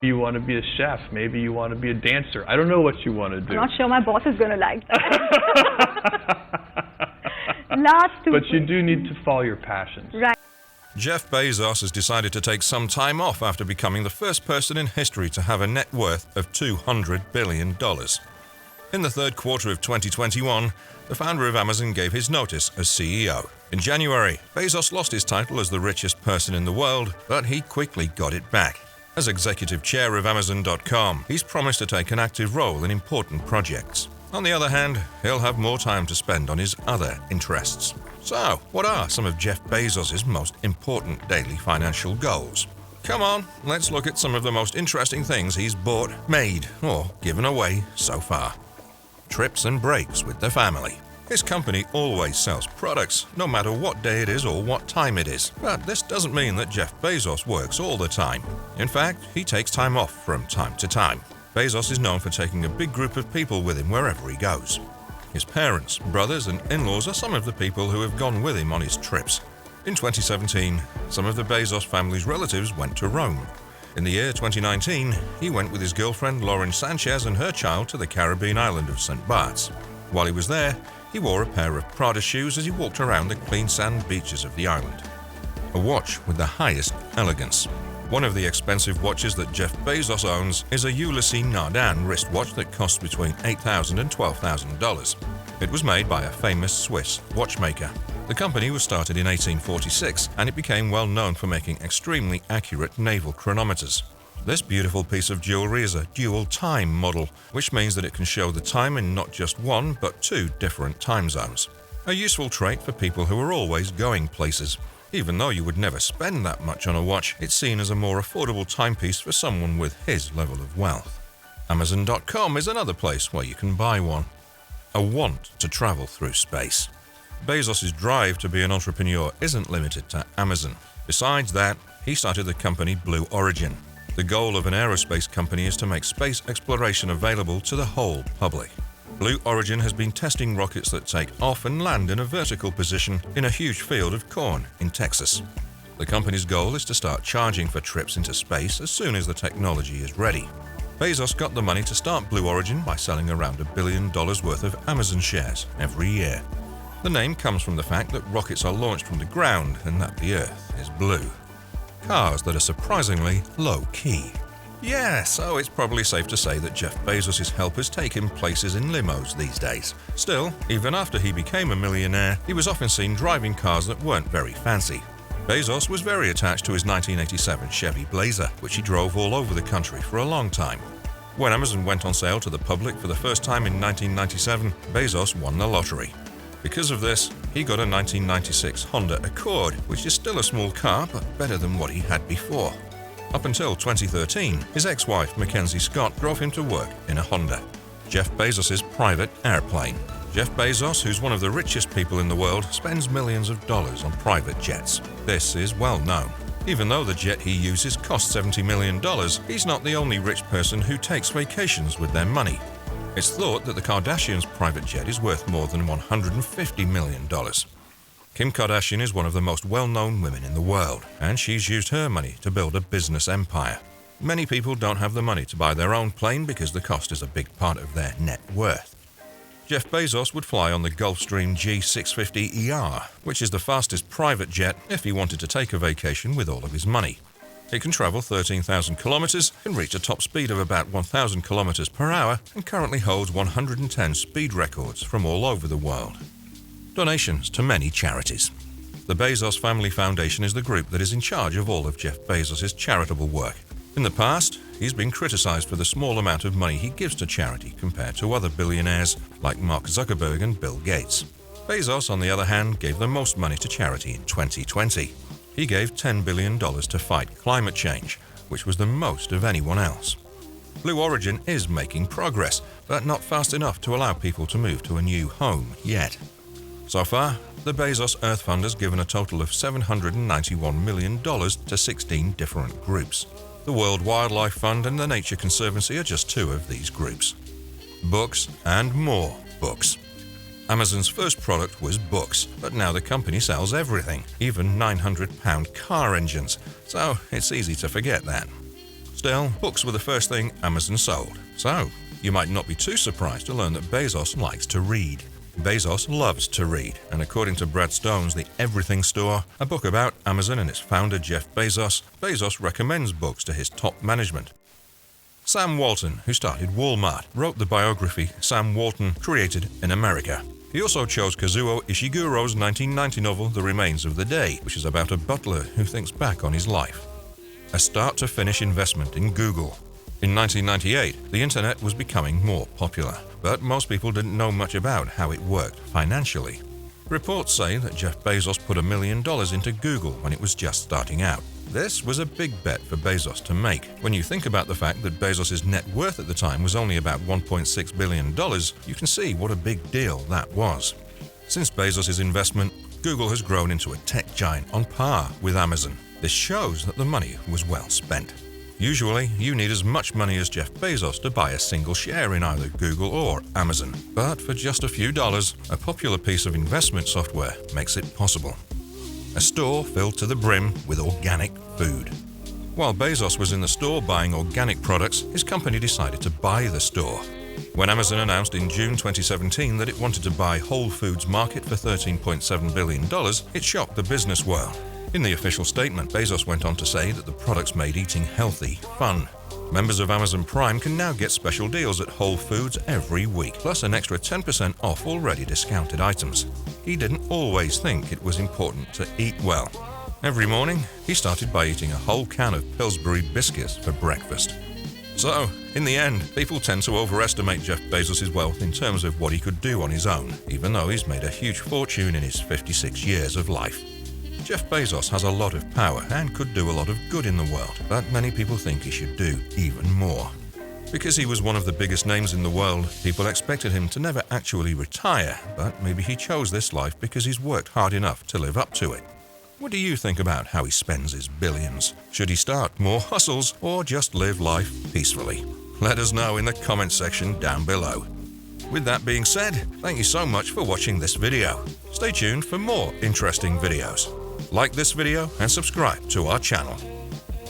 You want to be a chef. Maybe you want to be a dancer. I don't know what you want to do. I'm not sure my boss is going to like that. Last two. But you do need to follow your passions. Right. Jeff Bezos has decided to take some time off after becoming the first person in history to have a net worth of $200 billion. In the third quarter of 2021, the founder of Amazon gave his notice as CEO. In January, Bezos lost his title as the richest person in the world, but he quickly got it back. As executive chair of Amazon.com, he's promised to take an active role in important projects. On the other hand, he'll have more time to spend on his other interests. So, what are some of Jeff Bezos' most important daily financial goals? Come on, let's look at some of the most interesting things he's bought, made, or given away so far. Trips and breaks with the family. His company always sells products, no matter what day it is or what time it is. But this doesn't mean that Jeff Bezos works all the time. In fact, he takes time off from time to time. Bezos is known for taking a big group of people with him wherever he goes. His parents, brothers, and in-laws are some of the people who have gone with him on his trips. In 2017, some of the Bezos family's relatives went to Rome. In the year 2019, he went with his girlfriend Lauren Sanchez and her child to the Caribbean island of St. Bart's. While he was there, he wore a pair of Prada shoes as he walked around the clean sand beaches of the island. A watch with the highest elegance. One of the expensive watches that Jeff Bezos owns is a Ulysses Nardin wristwatch that costs between $8,000 and $12,000. It was made by a famous Swiss watchmaker. The company was started in 1846, and it became well known for making extremely accurate naval chronometers. This beautiful piece of jewelry is a dual time model, which means that it can show the time in not just one, but two different time zones. A useful trait for people who are always going places. Even though you would never spend that much on a watch, it's seen as a more affordable timepiece for someone with his level of wealth. Amazon.com is another place where you can buy one. A want to travel through space. Bezos' drive to be an entrepreneur isn't limited to Amazon. Besides that, he started the company Blue Origin. The goal of an aerospace company is to make space exploration available to the whole public. Blue Origin has been testing rockets that take off and land in a vertical position in a huge field of corn in Texas. The company's goal is to start charging for trips into space as soon as the technology is ready. Bezos got the money to start Blue Origin by selling around $1 billion worth of Amazon shares every year. The name comes from the fact that rockets are launched from the ground and that the Earth is blue. Cars that are surprisingly low-key. Yeah, so it's probably safe to say that Jeff Bezos' helpers take him places in limos these days. Still, even after he became a millionaire, he was often seen driving cars that weren't very fancy. Bezos was very attached to his 1987 Chevy Blazer, which he drove all over the country for a long time. When Amazon went on sale to the public for the first time in 1997, Bezos won the lottery. Because of this, he got a 1996 Honda Accord, which is still a small car, but better than what he had before. Up until 2013, his ex-wife Mackenzie Scott drove him to work in a Honda. Jeff Bezos' private airplane. Jeff Bezos, who's one of the richest people in the world, spends millions of dollars on private jets. This is well known. Even though the jet he uses costs $70 million, he's not the only rich person who takes vacations with their money. It's thought that the Kardashians' private jet is worth more than $150 million. Kim Kardashian is one of the most well-known women in the world, and she's used her money to build a business empire. Many people don't have the money to buy their own plane because the cost is a big part of their net worth. Jeff Bezos would fly on the Gulfstream G650ER, which is the fastest private jet if he wanted to take a vacation with all of his money. It can travel 13,000 kilometers, can reach a top speed of about 1,000 kilometers per hour, and currently holds 110 speed records from all over the world. Donations to many charities. The Bezos Family Foundation is the group that is in charge of all of Jeff Bezos' charitable work. In the past, he's been criticized for the small amount of money he gives to charity compared to other billionaires like Mark Zuckerberg and Bill Gates. Bezos, on the other hand, gave the most money to charity in 2020. He gave $10 billion to fight climate change, which was the most of anyone else. Blue Origin is making progress, but not fast enough to allow people to move to a new home yet. So far, the Bezos Earth Fund has given a total of $791 million to 16 different groups. The World Wildlife Fund and the Nature Conservancy are just two of these groups. Books and more books. Amazon's first product was books, but now the company sells everything, even 900-pound car engines, so it's easy to forget that. Still, books were the first thing Amazon sold. So, you might not be too surprised to learn that Bezos likes to read. Bezos loves to read, and according to Brad Stone's The Everything Store, a book about Amazon and its founder Jeff Bezos, Bezos recommends books to his top management. Sam Walton, who started Walmart, wrote the biography Sam Walton Created in America. He also chose Kazuo Ishiguro's 1990 novel The Remains of the Day, which is about a butler who thinks back on his life. A start-to-finish investment in Google. In 1998, the internet was becoming more popular, but most people didn't know much about how it worked financially. Reports say that Jeff Bezos put $1 million into Google when it was just starting out. This was a big bet for Bezos to make. When you think about the fact that Bezos' net worth at the time was only about $1.6 billion, you can see what a big deal that was. Since Bezos' investment, Google has grown into a tech giant on par with Amazon. This shows that the money was well spent. Usually, you need as much money as Jeff Bezos to buy a single share in either Google or Amazon. But for just a few dollars, a popular piece of investment software makes it possible. A store filled to the brim with organic food. While Bezos was in the store buying organic products, his company decided to buy the store. When Amazon announced in June 2017 that it wanted to buy Whole Foods Market for $13.7 billion, it shocked the business world. In the official statement, Bezos went on to say that the products made eating healthy fun. Members of Amazon Prime can now get special deals at Whole Foods every week, plus an extra 10% off already discounted items. He didn't always think it was important to eat well. Every morning, he started by eating a whole can of Pillsbury biscuits for breakfast. So, in the end, people tend to overestimate Jeff Bezos' wealth in terms of what he could do on his own, even though he's made a huge fortune in his 56 years of life. Jeff Bezos has a lot of power and could do a lot of good in the world, but many people think he should do even more. Because he was one of the biggest names in the world, people expected him to never actually retire, but maybe he chose this life because he's worked hard enough to live up to it. What do you think about how he spends his billions? Should he start more hustles or just live life peacefully? Let us know in the comment section down below. With that being said, thank you so much for watching this video. Stay tuned for more interesting videos. Like this video and subscribe to our channel.